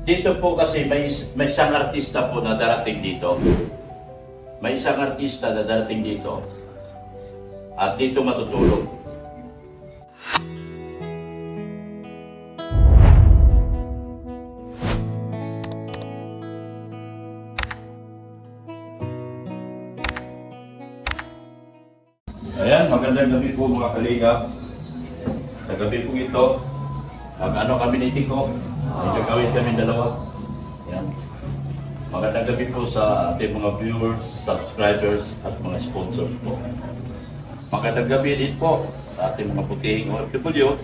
Dito po kasi may isang artista po na darating dito. May isang artista na darating dito. At dito matutulog. Ayan, magandang gabi po mga kalingap. Sa gabi po ito, kami ni Tiko. May gagawin kami dalawa. Ayan. Magandang gabi po sa ating mga viewers, subscribers, at mga sponsors po. Magandang gabi din po sa ating mga putihing OFW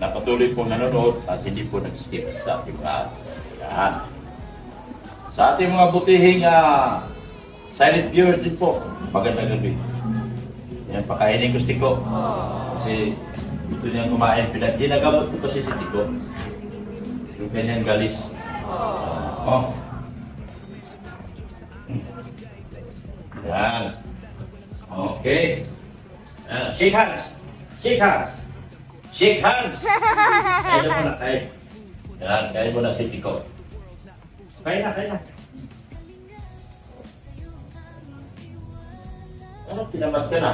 na patuloy po nanonood at hindi po nag-skip sa ating lahat. Ayan. Sa ating mga putihing silent viewers din po, magandang gabi. Yan, pakainin ko si Tiko. Kasi gusto niyang kumain. Ginagamot ko kasi si Tiko. Yung kanyang galis. Yan. Okay. Shake hands. Shake hands. Shake hands. Kaya mo na, kaya. Yan, kaya mo na si Tiko. Kaya na, kaya na. Ano, pinamat ka na?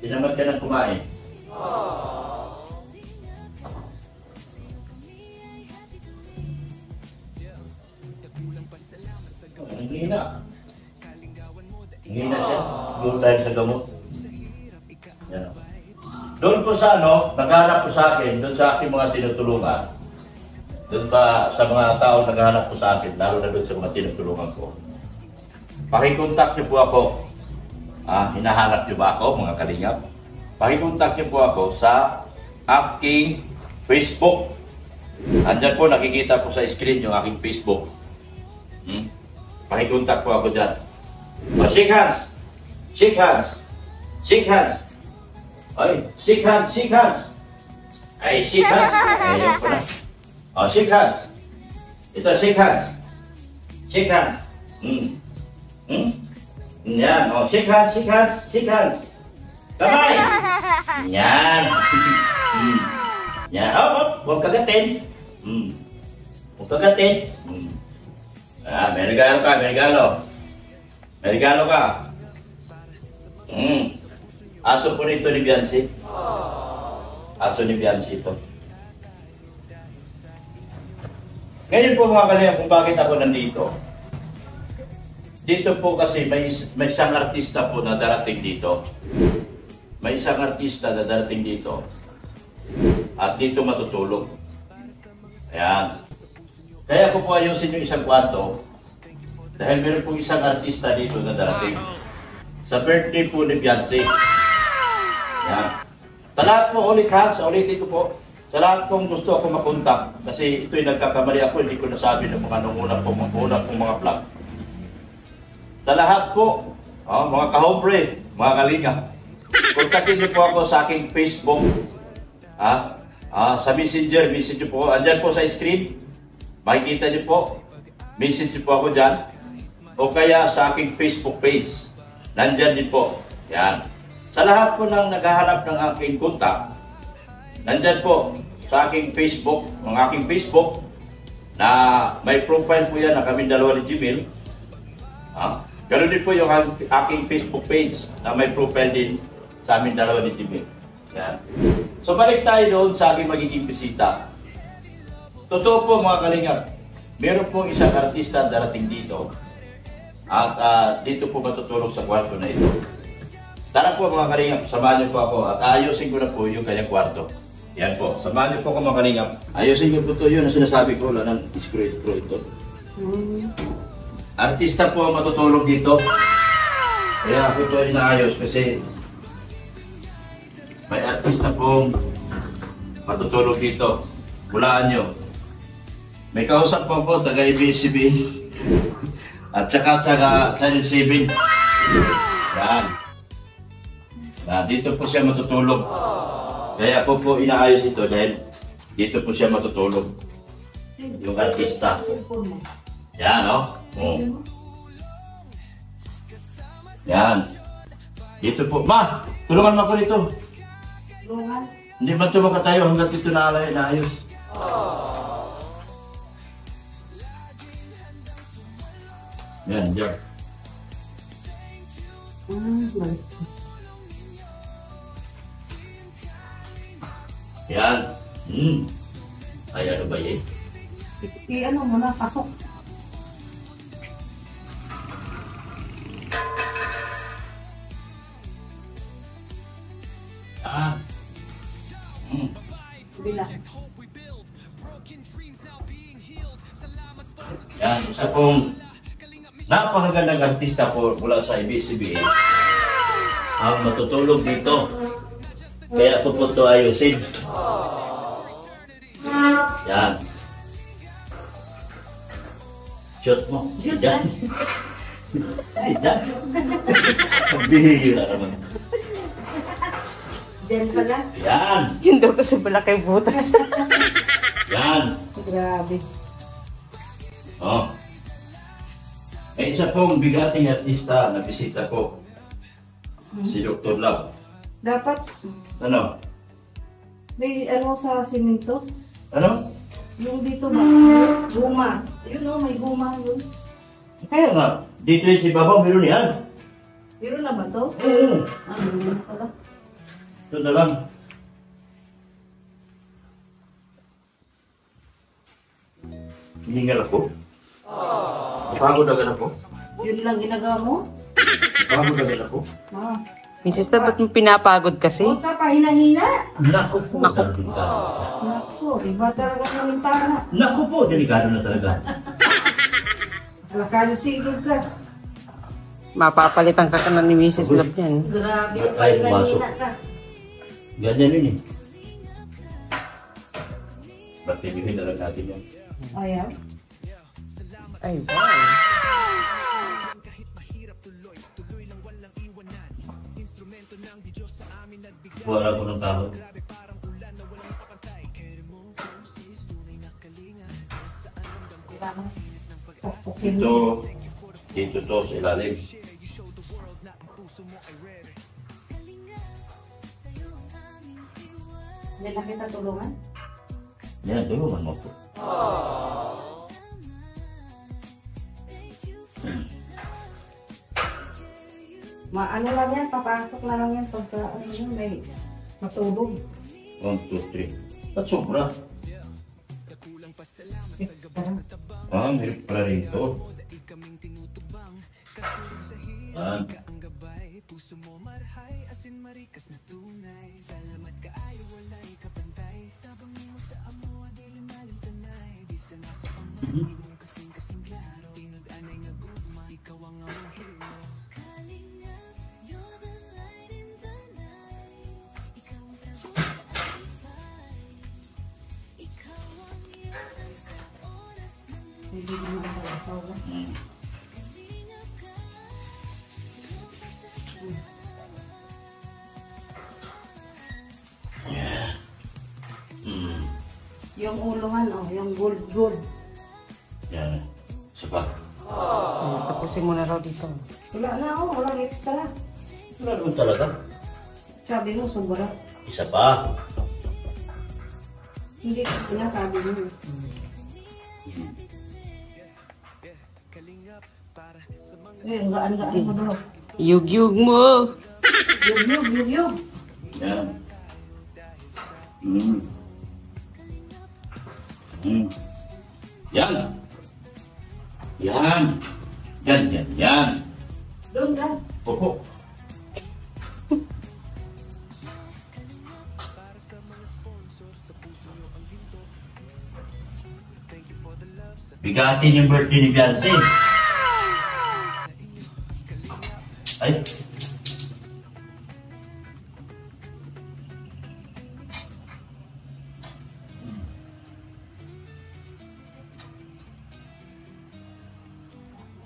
Pinamat ka na kumain. Hingina. Hingina siya. Doon tayo sa gamot. Yan. Doon po sa naghanap po sa akin, doon sa aking mga tinutulungan. Doon pa sa mga tao naghahanap po sa akin, lalo na doon sa mga tinutulungan ko. Pakikontak niyo po ako. Hinahanap niyo ba ako, mga kalingap? Pakikontak niyo po ako sa aking Facebook. Andyan po, nakikita po sa screen yung aking Facebook. Pakikontak po ako dyan. Shake hands! Shake hands! Shake hands! Ay, shake hands! Shake hands! Ay, shake hands! Ayaw ko na. Shake hands. Ito, shake hands. Shake hands. Yan. Shake hands, shake hands, shake hands. Kamay. Yan. Yan. Huwag kagatin. Huwag kagatin. May regalo ka, may regalo. May regalo ka. Aso po nito ni Biancy. Aso ni Biancy ito. Ngayon po mga kalingap kung bakit ako nandito. Dito po kasi may isang artista po na darating dito. May isang artista na darating dito. At dito matutulog. Ayan. Kaya ko po ayusin yung isang kwarto. Dahil meron po isang artista dito na darating. Sa birthday po ni Beyonce. Ayan. Sa lahat po ulit ha. Sa ulit dito po. Sa lahat pong gusto ako makontak, kasi ito'y nagkakamali ako, hindi ko nasabi ng mga nungunang pong mga vlog. Sa lahat po, mga kahombre, mga kalinga, kontakin niyo po ako sa aking Facebook, sa Messenger, message niyo po, andyan po sa screen, makikita niyo po, message niyo po ako dyan, o kaya sa aking Facebook page, nandyan din po, yan. Sa lahat po ng naghahanap ng aking kontak, nandyan po sa aking Facebook, ang aking Facebook, na may profile po yan na kami dalawa ni Gmail. Ganun din po yung aking Facebook page na may profile din sa amin dalawa ni Gmail. Yan. So balik tayo doon sa aking magiging bisita. Totoo po mga kalingap, meron pong isang artista darating dito. At dito po matutulog sa kwarto na ito. Tara po mga kalingap, samahan niyo po ako at ayusin ko na po yung kanyang kwarto. Yan po, samahan niyo po ako mga kalingap. Ayusin niyo po ito yun na sinasabi ko, wala nang screw ito. Artista po ang matutulog dito. Kaya ako ito inaayos kasi may artista pong matutulog dito. Hulaan nyo. May kausap po ako, taga-ABS-CBN. At saka Channel 7. Yan. Dito po siya matutulog. Kaya po inaayos ito dahil dito po siya matutulog. Yung artista. Yan, no? Yan. Dito po. Ma, tulungan mo ako dito. Tulungan? Hindi man ito makatayo hanggang dito naayos. Yan, dyan. Yan. Ay, ano ba yun? Ano mo na, pasok. Bila. Yan, isa pong napakagandang artista po mula sa ABS-CBN ang matutulog dito. Kaya ito po ito ayusin. Yan. Shoot mo. Yan. Yan. Bihira naman. Diyan pala. Yan. Yun daw kasi malaki butas. Yan. Grabe. Oh. May isa pong bigating artista na bisita ko. Si Dr. Love. Dapat, Ano? may ano sa simento? Ano? Yung dito ba? Guma. Yun o, may guma yun. Kaya nga, dito yung si Babaw, meron yan. Meron na ba to? Oo. Ano pala? Ito na lang. Hihingal ako. Napagod agad ako. Yun lang ginagawa mo? Napagod agad ako. Ah. Mrs. ba't mo pinapagod kasi? Huwag ka pa hina-hina. Naku po, delikado. Naku, iba talaga ng bintana. Naku po, delikado na talaga. Alakala sigod ka. Mapapalitan ka na ni Mrs. Love yan. Grabe, Ay, hina-hina ka. Ganyan yun eh. Ba't bibigyan na lang natin yun? Ayan. Ay, wow. Wala ko ng tao. Okay. Dito to sa ilalim. Hindi na kita tulungan? Yan, tulungan mo po. Ano lang yan, papasok na lang yan pagka ano yun, may matulog. 1, 2, 3. At sobra. Ah, meron pala rito. Ah. Hindi naman ako ikaw. Yung ulungan, oh, yung gold. Yan. Isa pa. Tapusin mo na raw dito. Wala na, oh, walang extra. Wala naman talaga. Sabi mo, sobra. Isa pa. Hindi ko sinasabi mo. Eh, gaan-gaan ko doon. Yug-yug mo. Yug. Yan. Yan. Yan. Yan. Doon ka. Opo. Bigatin yung birthday ni Beyonce. Ay.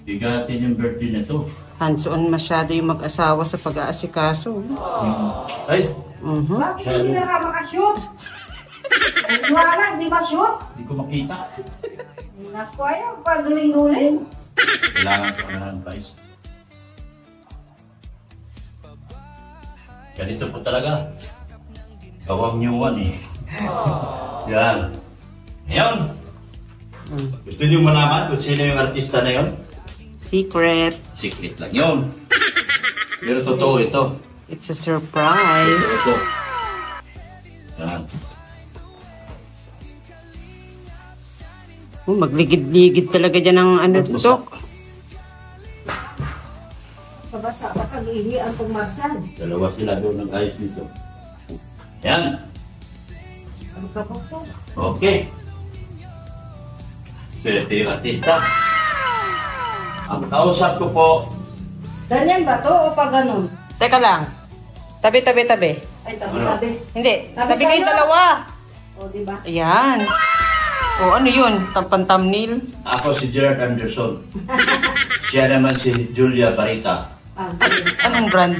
Bigatin yung birthday na to. Hands-on masyado yung mag-asawa sa pag-aasikaso. Ay. Bakit hindi na ka makashoot? Wala, di ba shoot? Hindi ko makita. Naku, ayaw, paguling-guling. Kailangan ko na ng price. Ganito po talaga. Kawang nyuwan eh. Yan. Ngayon, gusto niyo malaman kung sino yung artista na yun? Secret. Secret lang yun. Pero totoo ito. It's a surprise. Ito. Yan. Magligid-ligid talaga dyan ang ano, Dok. Kabasa, baka gihian kong Marshall. Dalawa sila doon ng ayos dito. Yan. Ano ka po po? Okay. So, ito yung artista. Ang kausap ko po, Ganyan ba to o pa ganun? Teka lang. Tabi. Ay, tabi-tabi. Hindi. Tabi Tabi kayo tayo. dalawa. O, di ba? Ayan. O, ano yun? Tampan-thumbnail? ako si Gerard Anderson. Siya naman si Julia Barita. Ah, ganun. Anong brand?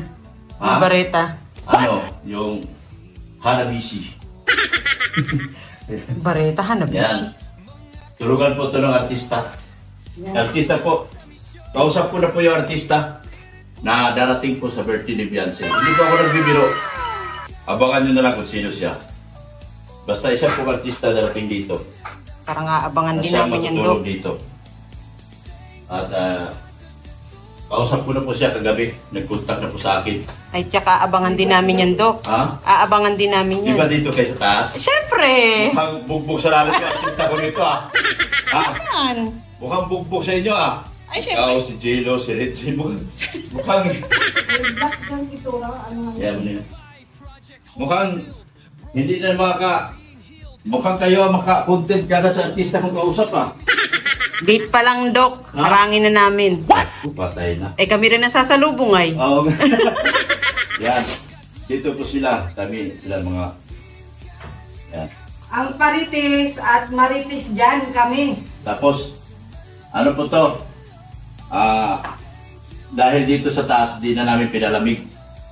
Ha? Bareta. Ano, yung Hanabishi. Bareta, Hanabishi. Yan. Tulugan po ito ng artista. Yan. Artista po. Kausap ko na po yung artista na darating po sa birthday ni Beyonce. Hindi po ako nagbibiro. Abangan nyo na lang kung sino siya. Basta isa po artista darating dito. Parang aabangan din Siya namin yan, Dok. matutulog dito. At kausap ko na po siya kagabi. Nag-contact na po sa akin. Ay, tsaka aabangan din namin yan, Dok. Ha? Aabangan din namin yan. Iba dito kayo sa taas? Siyempre! Mukhang bugbog sa lalit yung artista ko nito ah. Ha? Yan. Mukhang bugbog sa inyo ah. Ay, Ikaw, siyempre. si J-Lo, si Ritzy, mukhang... Yung black kang itura, ano nga Yan mo yun. Mukhang hindi na mukhang kayo maka-content kagad sa artista kong kausap ah. Date pa lang, Dok. Ha? Harangin na namin. Patay na. Eh, kami rin nasasalubong ay. Oo. Yan. Dito po sila. Kami, sila mga... Yan. Ang Paritis at Maritis dyan kami. Tapos, ano po to? Dahil dito sa taas, di na namin pinalamig.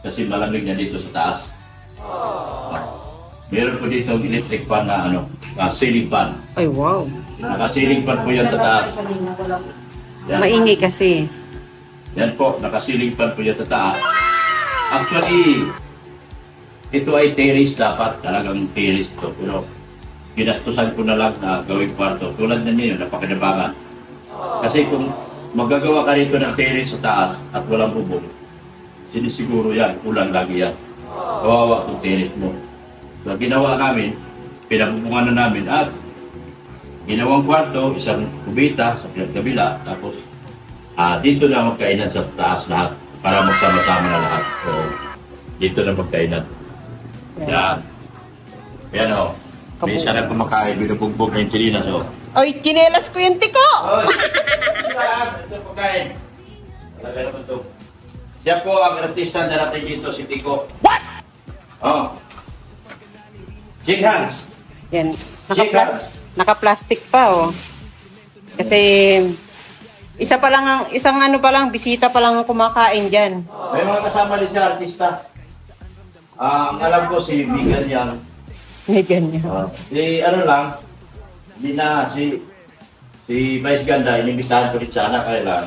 Kasi malamig na dito sa taas. Meron po dito ang electric fan na ceiling fan. Ay, wow. Naka-ceiling fan po yan sa taas. Yan. Maingay kasi. Yan po, naka-ceiling fan po yan sa taas. Actually, ito ay terrace dapat. Talagang terrace to. Pero ginastusan ko na lang na gawing kwarto. Tulad na niyo, napakinabangan. Kasi kung magagawa ka rito ng terrace sa taas at walang bubong, sinisiguro yan, kulang lagi yan. Kawawa itong terrace mo. So, ginawa namin, pinabubungan na namin at ginawang kwarto, isang kubita sa pinagkabila, tapos dito na magkainan sa taas lahat para magsama-sama na lahat. So, dito na magkainan. Yan. Yan o. May isa na kumakain, binubugbog na yung chilinas o. Ay, chinelas ko yung tiko! Oh, ito pagkain. Talaga naman ito. Siya po ang artista na natin dito, si Tico. What? Oh. Shake hands. Yan. Shake hands. Naka-plastic pa, oh. Kasi, isang ano pa lang, bisita pa lang ang kumakain dyan. May mga kasama din siya, artista. Ang alam ko si Megan Yang. May ganyan. Si ano lang, hindi na, si Vice Ganda, inimbitahan ko rin sana, kaya lang,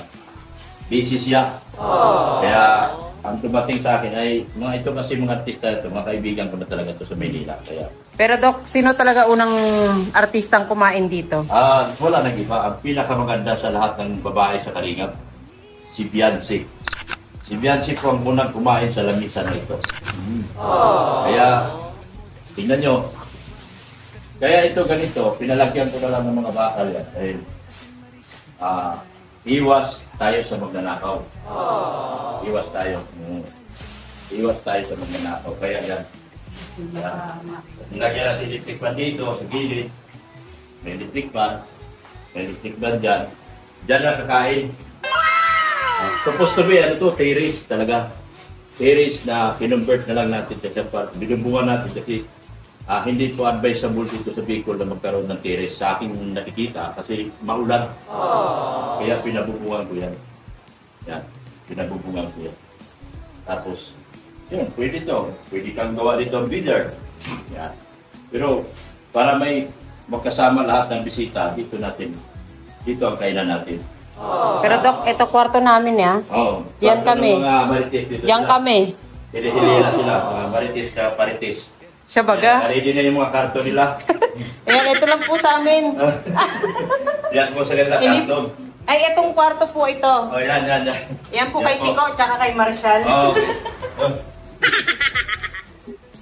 busy siya. Kaya, ang tumating sa akin ay, mga ito kasi mga artista ito, mga kaibigan ko na talaga ito sa Maynila. Kaya, Pero Dok, sino talaga unang artistang kumain dito? wala nang iba. Ang pinakamaganda sa lahat ng babae sa Kalingap, si Beyonce. Si Beyonce po ang unang kumain sa lamisan na ito. Kaya, tingnan nyo. Kaya ito ganito, pinalagyan ko na lang ng mga bakal yan. Dahil, iwas tayo sa magnanakaw. Iwas tayo. Iwas tayo sa magnanakaw. Kaya yan. Nilagyan natin electric fan dito, sa gilid. May electric fan. May electric fan dyan. Dyan na kakain. Supposed to be, ano to, terrace talaga. Terrace na kinonvert na lang natin sa part. Binubuhan natin kasi hindi po advisable dito sa Bicol na magkaroon ng terrace. Sa aking nakikita kasi maulan. Kaya pinabubuhan ko yan. Yan, pinabubuhan ko yan. Tapos, yun, pwede to. Pwede kang gawa dito ang billiard. Yan. Pero para may magkasama lahat ng bisita, dito ang kainan natin. Pero Dok, ito kwarto namin ya. Oh, Yan kwarto ng kami. mga marites dito Diyan sila. kami. Hili-hili na sila, mga marites ka parites. Siya baga. Ready na yung mga karton nila. Ayan, ito lang po sa amin. Yan po sa ganda karton. Ay, itong kwarto po ito. Oh, yan. Yan po kay Tico, tsaka kay Marshall. Oh, okay.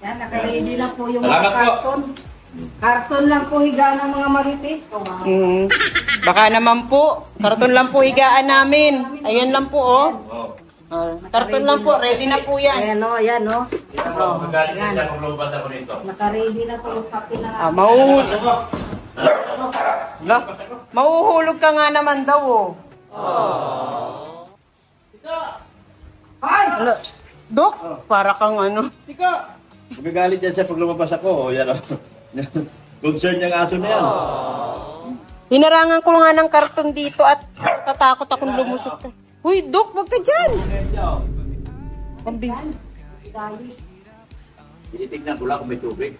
Yan, naka-ready na po yung Salamat mga po. karton. Karton lang po higa ng mga marites. Baka naman po, karton lang po higaan namin. Ayan lang po, oh. Oh. Karton lang po, ready na po yan. Ayan o, yan o. Magaling na siya kung lumabas ako nito. Naka-ready na po yung kape na. Mahuhulog ka nga naman daw, oh. Ay! Dok, para kang ano. Tika! Magagalit yan siya pag lumabas ako. O, yan o. Concern niyang aso na yan. Hinarangan ko nga ng karton dito at tatakot akong lumusot ka. Uy, Dok, wag ka dyan! Tinitignan ko lang kung may tubig.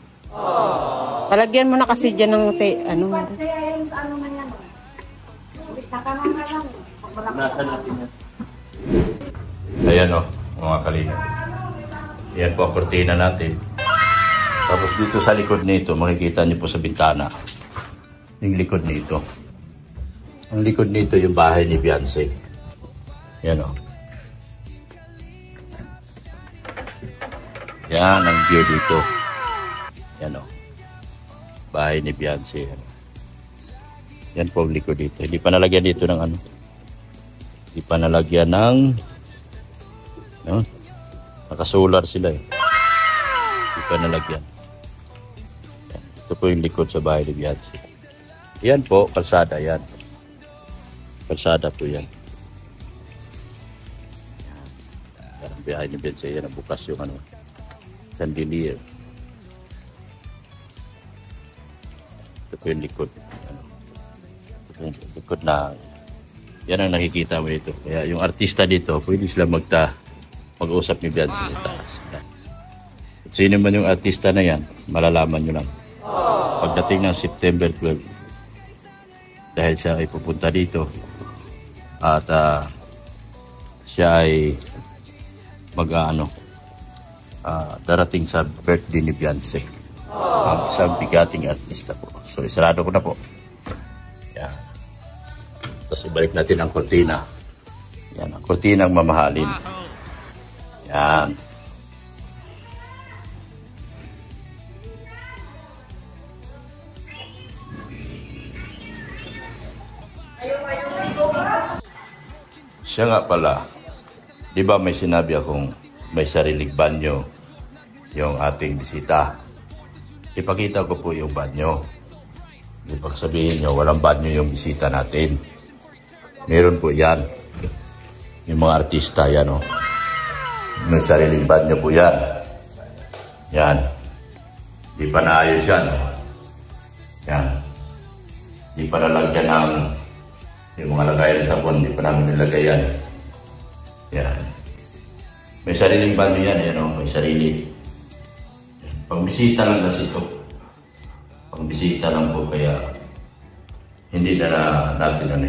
Palagyan mo na kasi dyan ng ano. Kaya yung ano man yan. Takanang na lang. Nasaan natin yan? Ayan o, mga kalina. Yan po ang kortina natin. Tapos dito sa likod nito, makikita niyo po sa bintana. Yung likod nito. Ang likod nito yung bahay ni Beyonce. Yan o. Yan ang view dito. Yan o. Bahay ni Beyonce. Yan po ang likod dito. Hindi pa nalagyan dito ng ano. Hindi pa nalagyan ng no? Nakasolar sila eh. Hindi pa nalagyan. Yan. Ito po yung likod sa bahay ni Beyonce. Yan po, kalsada yan. Kalsada po yan. Yan ang bahay ni Beyonce. Yan ang bukas yung ano. Chandelier. Ito po yung likod. Ano. Ito po yung likod na yan ang nakikita mo dito. Kaya yung artista dito, pwede sila mag-usap ni Beyonce sa taas. At sino man yung artista na yan, malalaman nyo lang. Pagdating ng September 12, dahil siya ay pupunta dito at siya ay darating sa birthday ni Beyonce. Ang isang bigating artista po. So, isarado ko na po. Yan. Tapos ibalik natin ang kortina. Yan, ang kortina ang mamahalin. Yan. Siya nga pala, di ba may sinabi akong may sariling banyo yung ating bisita. Ipakita ko po yung banyo. Di ba sabihin nyo, walang banyo yung bisita natin. Meron po yan. Yung mga artista, yan o. May sariling banyo po yan. Yan. Di pa naayos yan. Yan. Di pa nalagyan ng yung mga lagayan sa sabon, di pa namin nilagay yan. Yan. May sariling banyo yan, yan o. May sarili. Pangbisita lang kasi ito. Pangbisita lang po, kaya hindi na natin ano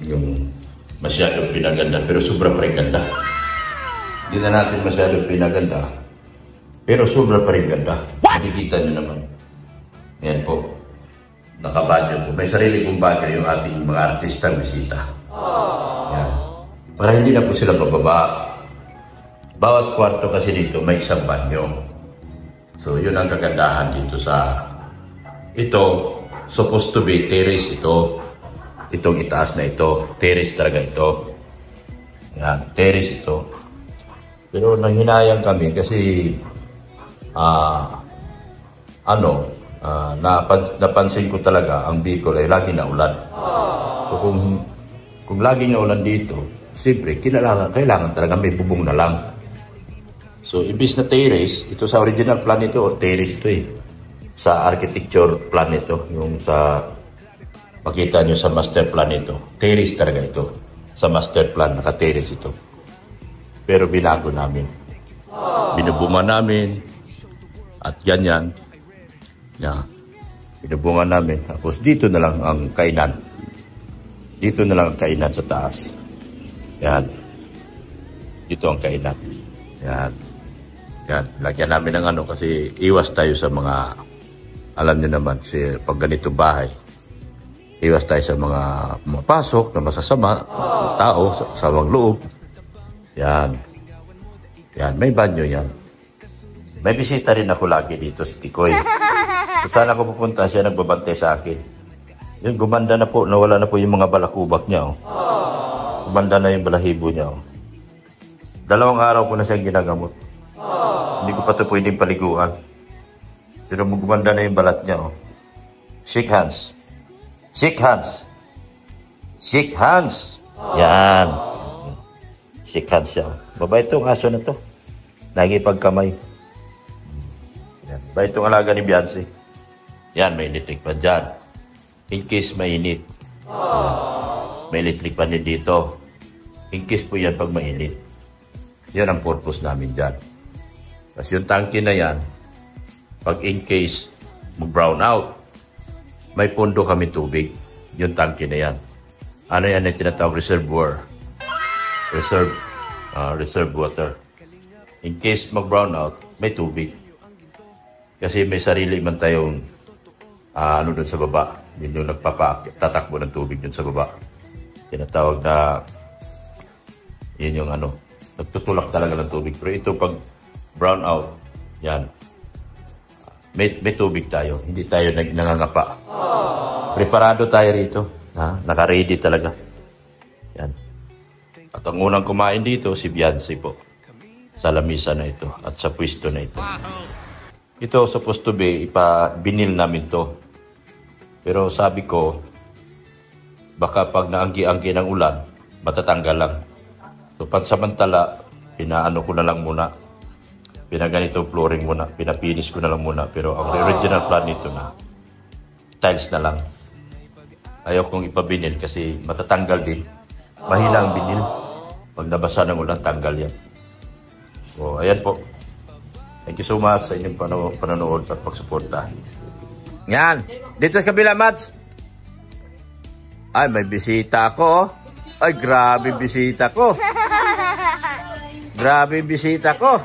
yung masyadong pinaganda, pero sobra pa rin ganda. Hindi na natin masyadong pinaganda, pero sobra pa rin ganda. Makikita nyo naman. Yan po. Nakabanyo po. May sarili pong banyo yung ating mga artistang bisita. Yan. Para hindi na po sila bababa. Bawat kwarto kasi dito may isang banyo. So, yun ang kagandahan dito sa ito. Supposed to be terrace ito. Itong itaas na ito. Terrace talaga ito. Yan. Terrace ito. Pero nanghinayang kami kasi napansin ko talaga ang Bicol ay lagi na ulan. So, kung lagi na ulan dito, siyempre, kailangan talaga may bubong na lang. So, ibis na terrace, ito sa original plan ito, terrace ito eh. Sa architecture plan ito, yung sa, makita nyo sa master plan ito, terrace talaga ito. Sa master plan, naka-terrace ito. Pero binago namin. Binubungan namin, at ganyan. Yeah. Binubungan namin. Tapos dito na lang ang kainan. Dito na lang ang kainan sa taas. Yan. Dito ang kainan. Yan. Yan, lagyan namin ng ano kasi iwas tayo sa mga, alam niyo naman, kasi pag ganito bahay, iwas tayo sa mga pumapasok na masasama, tao, sa mga loob. Yan. Yan, may banyo yan. May bisita rin ako lagi dito, si Tikoy. Kung saan ako pupunta, siya nagbabantay sa akin. Yun, gumanda na po, nawala na po yung mga balakubak niya. Oh. Gumanda na yung balahibo niya. Oh. 2 araw ko na siyang ginagamot. Hindi ko pa ito pwedeng paliguan. Pero gumanda na yung balat niya. Oh. Shake hands. Shake hands. Shake hands. Yan. Shake hands siya. Mabait itong aso na to. Nagipagkamay. Yan. Mabait itong alaga ni Beyonce. Yan, may electric pan dyan. In case mainit. May electric pan din dito. In case po yan pag mainit. Yan ang purpose namin dyan. Tapos yung tangke na yan, pag in case mag-brown out, may pondo kami tubig. Yung tangke na yan. Ano yan yung tinatawag reservoir? Reserve water. In case mag-brown out, may tubig. Kasi may sarili man tayong ano doon sa baba. Yun yung tatakbo ng tubig doon sa baba. Tinatawag na yun yung ano, nagtutulak talaga ng tubig. Pero ito pag brown out, yan. May tubig tayo. Hindi tayo nangangapa. Preparado tayo rito. Ha? Naka-ready talaga. Yan. At ang unang kumain dito, si Beyonce po. Sa lamisa na ito. At sa pwesto na ito. Ito, supposed to be, binil namin to. Pero sabi ko, baka pag naanggi-anggi ng ulan, matatanggal lang. So, pansamantala, pinaano ko na lang muna. Pinaganito flooring muna. Pinapinis ko na lang muna. Pero ang original plan nito na, tiles na lang. Ayaw kong ipabinil kasi matatanggal din. Mahila ang binil. Pag nabasa ng ulan, tanggal yan. So, ayan po. Thank you so much sa inyong panonood at pagsuporta. Yan. Dito sa kabila, Mats. Ay, may bisita ko. Ay, grabe bisita ko. Grabe bisita ko.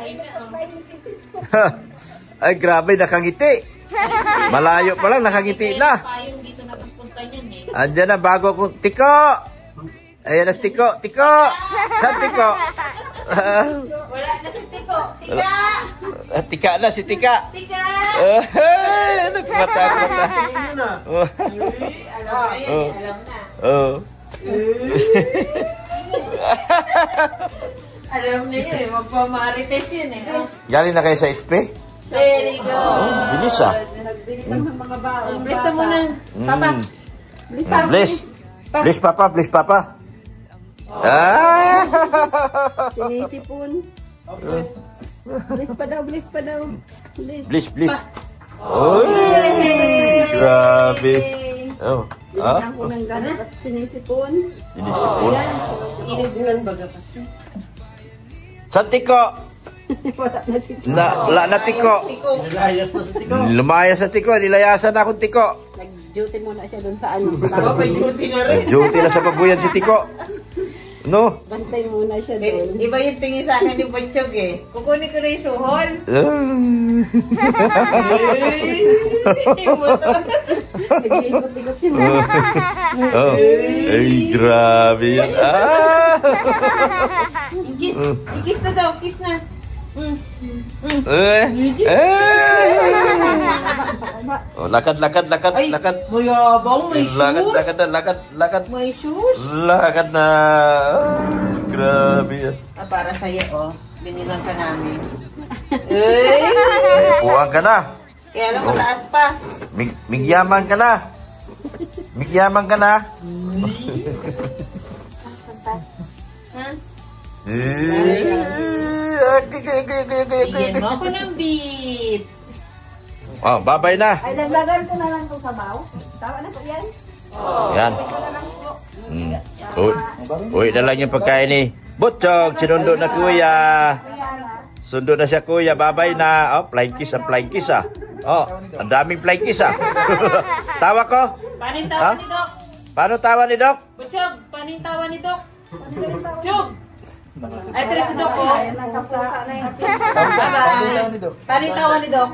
Ay, grabe, nakangiti. Malayo pa lang, nakangiti na. Andiyan na, bago ko. Tiko! Ayan na si Tiko. Tiko! Saan Tiko? Wala na si Tiko. Tika! Tika na, si Tika. Tika! Nagmatakot na. Alam na yan, alam na. Oo. Alam na yun, magpamarites yun eh. Galing na kayo sa HP? Very good. Bilis ah. Nagbili ka ng mga baon. Bless na muna. Papa. Bless. Bless papa, bless papa. Ah! Sinisipon. Bless pa daw, bless pa daw. Bless, bless. Oy! Grabe. Oh. Ah? Ang unang gano'n at sinisipon. Sinisipon. Inibulan baga kasi. Sa Tiko. Wala na si Wala na Tiko. Nilayas na sa Tiko. Lumayas sa Tiko. Nilayasan na akong Tiko. Nag-duty muna siya doon sa ano. May duty na rin. Duty na sa babuyan si Tiko. No? Bantay muna siya doon. Iba yung tingin sa akin ni Bonchog eh. Kukunin ko na yung suhol. Yung motor. Nag-iikot-ikot siya. Oh. Ay, grabe yan. Ah! Ikis. Ikis na daw. Kiss na. Oh, lakad. Ay, mayabang. May shoes. Lakad. May shoes. Lakad na. Grabe yan. Ah, para sa'yo, oh. Binilang ka namin. Ay! Puwang ka na. Kaya lang mataas pa. Migyaman ka na. Migyaman ka na. Ha? Bigyan mo ako ng beat. Oh, babay na. Ay, laglagan ko na lang itong sabaw. Tama na po yan. Yan. Uy na lang yung pagkain ni Butchog. Sinundo na kuya. Sundo na siya kuya. Babay na. Oh, flying kiss ah. Oh, ang daming flying kiss ah. Tawa ko? Paano yung tawa ni Doc? Paano tawa ni Doc? Butchog, paano yung tawa ni Doc? Butchog! Ay, Tres si Doc, oh. Ayan, nasa pusa na yung Bye-bye. Panitawa ni Doc.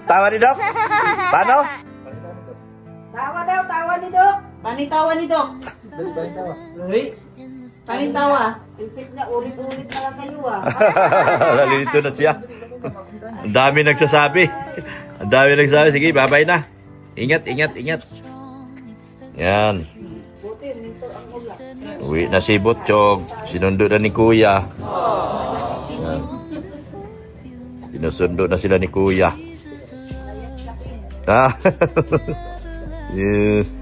Tawa ni Doc? Paano? Tawa daw, tawa ni Doc. Panitawa ni Doc. Panitawa. Isip niya, ulit-ulit na lang kayo ah. Nalilito na siya. Ang dami nagsasabi. Ang dami nagsasabi. Sige, bye-bye na. Ingat, ingat, ingat. Yan. Buti, nito ang mula. Uwi na si Butchog. Sinundo na ni Kuya. Yan. Sinusundo na sila ni Kuya. Ah. Yes.